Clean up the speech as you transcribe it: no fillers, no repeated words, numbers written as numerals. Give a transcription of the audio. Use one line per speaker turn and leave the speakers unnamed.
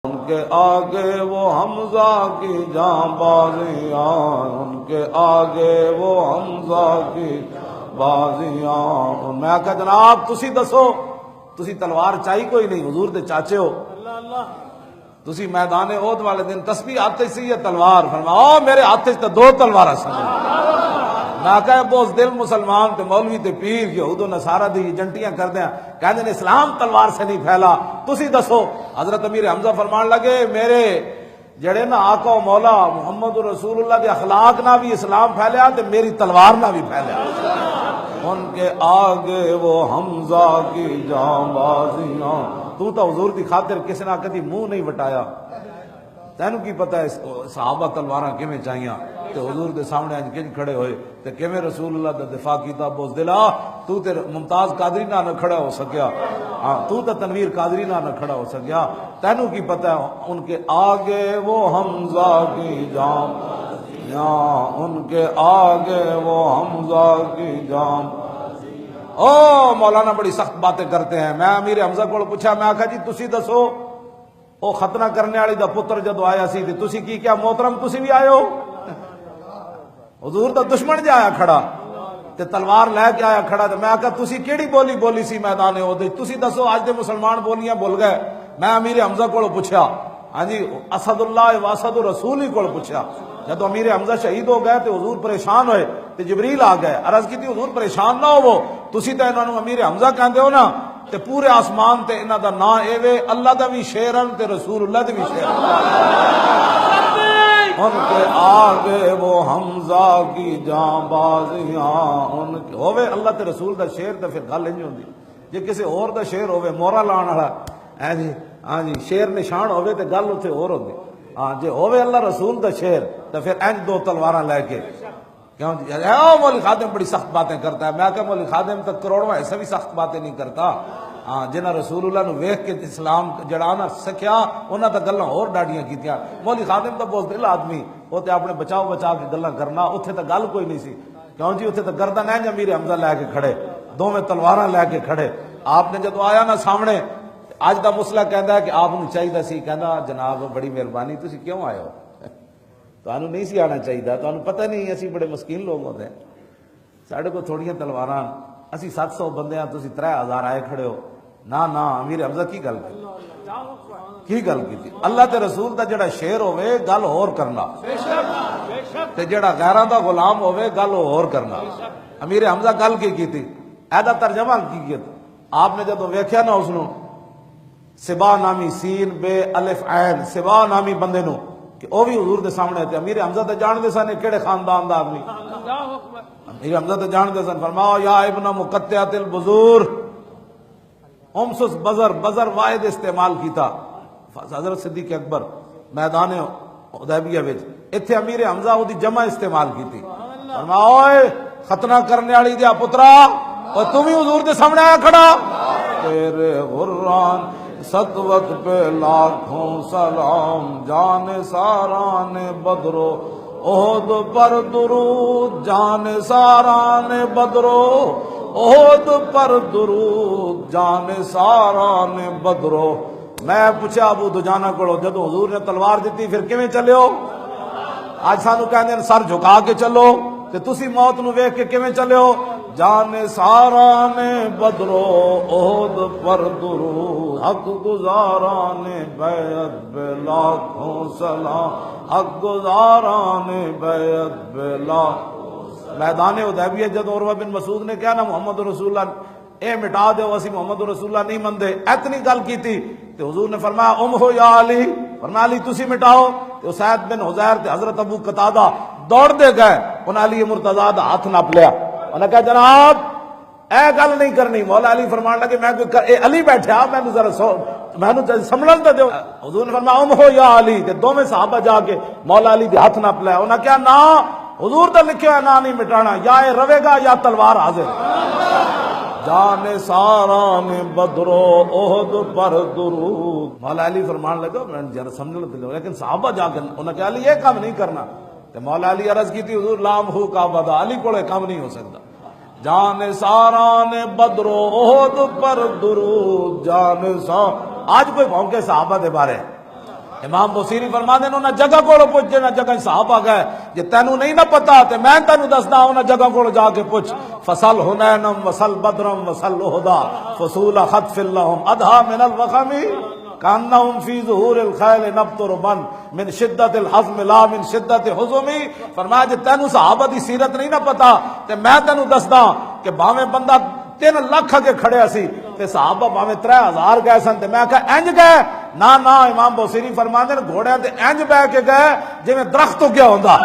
ان کے آگے وہ حمزہ کی جاں بازیاں، ان کے آگے وہ حمزہ کی بازیاں۔ میں کہا جناب تسی دسو، تسی تلوار چاہی کوئی نہیں، حضور دے چاچے ہو، تسی میدان احد والے دن تسبیح ہاتھ سی یا تلوار؟ فرمایا میرے ہاتھ تے دو تلوار سن۔ میں کہا بوز دل مسلمان تے مولوی تے پیر یہود و نصارہ دی ایجنٹیاں کر دیں، کہتے ہیں اسلام تلوار سے نہیں پھیلا، تسی دسو۔ حضرت امیر حمزہ فرمان لگے میرے جڑے نا آقا و مولا محمد رسول اللہ دے اخلاق نہ بھی اسلام پھیلیا تے میری تلوار نہ بھی پھیلیا۔ ان کے آگے وہ حمزہ کی جاں بازیاں۔ تو حضور دی خاطر کسی نہ کدی منہ نہیں وٹایا، تینوں کی پتہ ہے صحابہ تلواراں کیویں چاہیاں تے حضور دے سامنے اج کنج کھڑے ہوئے تے کیویں رسول اللہ دا دفاع کیتا۔ بوز دلا تو تے ممتاز قادری نہ کھڑا ہو سکیا، ہاں تو تے تنویر قادری نہ کھڑا ہو سکیا، تینوں کی پتہ ہے ان کے آگے وہ حمزہ کی جاں، ان کے آگے وہ حمزہ کی جاں۔ او مولانا بڑی سخت باتیں کرتے ہیں۔ میں امیر حمزہ کو پوچھا، میں آکھا جی تسی دسو او ختنہ کرنے والی دا پتر جدو آیا سی تے تسی کی کیا محترم تسی بھی آئے ہو؟ حضور دا دشمن جا آیا کھڑا تے تلوار لے کے آیا کھڑا تے میں آکھا تسی کیڑی بولی بولی سی میدان احد؟ تسی دسو اج دے مسلمان بولیاں بھول گئے۔ میں امیر حمزہ کو پوچھا، ہاں جی اسد اللہ واسد رسول ہی کو پوچھا۔ جب امیر حمزہ شہید ہو گئے تے حضور پریشان ہوئے تے جبریل آ گئے، عرض کی تھی حضور پریشان نہ ہو، تسی تے انہاں نوں امیر حمزہ کہندے ہو نا، تے پورے آسمان تے انہاں دا نام ایوے اللہ دا بھی شیرن تے رسول اللہ دا بھی شیرن۔ ان کے آگے وہ حمزہ کی جاں بازیاں، ان کے ہوے اللہ تے رسول دا شیر تے پھر گل انج ہوندی، جے کسے اور دا شیر ہوے مورا لان والا، ہاں جی شیر نشان ہوے تے گل اوتھے اور ہوندی، ہاں جے ہوے اللہ رسول دا شیر تے پھر انج دو تلواراں لے کے کیوں جی مولوی خادم بڑی سخت باتیں کرتا ہے۔ میں کہا مولوی خادم تک کروڑواں ایسا بھی سخت باتیں نہیں کرتا، ہاں جنہاں رسول اللہ نو ویکھ کے اسلام جڑانا سکھیا انہاں تا گلاں اور ڈاڈیاں کیتیاں۔ مولوی خادم تا بہت دل آدمی، وہ تے اپنے بچاؤ بچا کے گلاں کرنا، اتھے تا گل کوئی نہیں سی، کیوں جی اتھے تا گردن ہے امیر حمزہ لے کے کھڑے، دوویں تلواراں لے کے کھڑے۔ آپ نے جدو آیا نا سامنے، اج دا مسئلہ کہندا ہے کہ آپ نوں چاہیے سی، کہندا جناب بڑی مہربانی تسی کیوں آئے ہو؟ تانوں نہیں سی آنا چاہیے، تانوں پتہ نہیں اسی بڑے مسکین لوگ ہوندے ہیں، ساڈے کو تھوڑیاں تلواراں، اسی 700 بندے ہیں، تسی 3000 آئے کھڑے ہو۔ نہ امیر حمزہ کی گل کی اللہ تے رسول دا جڑا شیر ہوے گل اور کرنا، تے جڑا غیراں دا غلام ہوے گل اور کرنا۔ امیر حمزہ گل کی کیتی، ایدا ترجمہ کی کیتا۔ آپ نے جدو ویکھیا نا اس نو سبا نامی سین بے الف عین، سبا نامی بندے نو کہ او بھی حضور دے سامنے تے امیر حمزہ تے جان دے سن کیڑے خاندان دا آدمی، امیر حمزہ تے جان دے سن۔ فرمایا یا ابن مقطعۃ البذور، امسس بزر واحد استعمال کیتا حضرت صدیق اکبر میدان حدیبیہ وچ، ایتھے امیر حمزہ او دی جمع استعمال کیتی۔ فرمایا اوئے ختنہ کرنے والی دیا پترا، اور تم ہی حضور دے سامنے آیا کھڑا، تیرے غران سطوت پہ لاکھوں سلام، جان ساران بدرو احد پر درود، جان ساران بدرو احد پر درود، جان ساران بدرو۔ میں پوچھا ابو دجانہ کو جدو حضور نے تلوار دیتی پھر کیویں چلے ہو؟ آج سانو کہندے ہیں سر جھکا کے چلو، تے تسی موت نو ویکھ کے کیویں چلے ہو؟ جان ساران بدرو احد پر درود، حق گزاران بیعت بے لاکھوں سلام، حق گزاران بیعت بے لاکھوں۔ میدان حدیبیہ جب عروہ بن مسعود نے کہا نا محمد رسول اللہ اے مٹا دے، اسی محمد رسول اللہ نہیں مندے، اتنی گل کی تھی تو حضور نے فرمایا ہو یا علی، فرمایا علی تسی مٹاؤ۔ تو اسید بن حضیر تے حضرت ابو قتادہ دوڑ دے گئے، انہاں علی مرتضیٰ دا ہاتھ ناپ لیا، انہاں کہا جناب اے گل نہیں کرنی۔ مولا علی فرمان لگے میں کوئی اے علی بیٹھا میں ذرا مینوں سنبھلن تے دیو۔ حضور نے فرمایا ہو یا علی، تے دوویں صحابہ جا کے مولا علی دے ہاتھ ناپ لیا، انہاں کہا نا حضور دا لکھیا ہے نا نہیں مٹانا، یا اے روے گا یا تلوار حاضر۔ جان ساران بدرو احد پر درود، مولا علی فرمان لگا میں ذرا سمجھ لو، لیکن صحابہ جا کے انہوں نے کہا علی یہ کام نہیں کرنا، تو مولا علی عرض کی تھی حضور لام ہو کا بدا، علی کو کام نہیں ہو سکتا۔ جان ساران بدرو احد پر درود، جان سار۔ آج کوئی بھونکے صحابہ دے بارے امام بصیری فرماندے نے انہاں جگہ کولوں پوچھ جنہاں جگہ صحابہ گئے جے تینوں نہیں نہ پتا تے میں تینوں دسدا انہاں جگہ کولوں جا کے پوچھ فصل حنینم وصل بدرم وصل احدا فصول خطف لهم ادھا من الوخم کانہم فی ظہور الخیل نبتر من شدت الحزم لا من شدت حزم. فرمایا جے تینوں صحابہ دی سیرت نہیں نہ پتا تے میں تینوں دسدا کہ باویں بندہ 3 لاکھ کے کھڑے سی تے صحابہ باویں 3000 گئے سن تے میں کہا انج گئے نہ امام بصیری فرماندے نے گھوڑیاں تے انج بہ کے گئے جویں درخت اگیا ہوندا.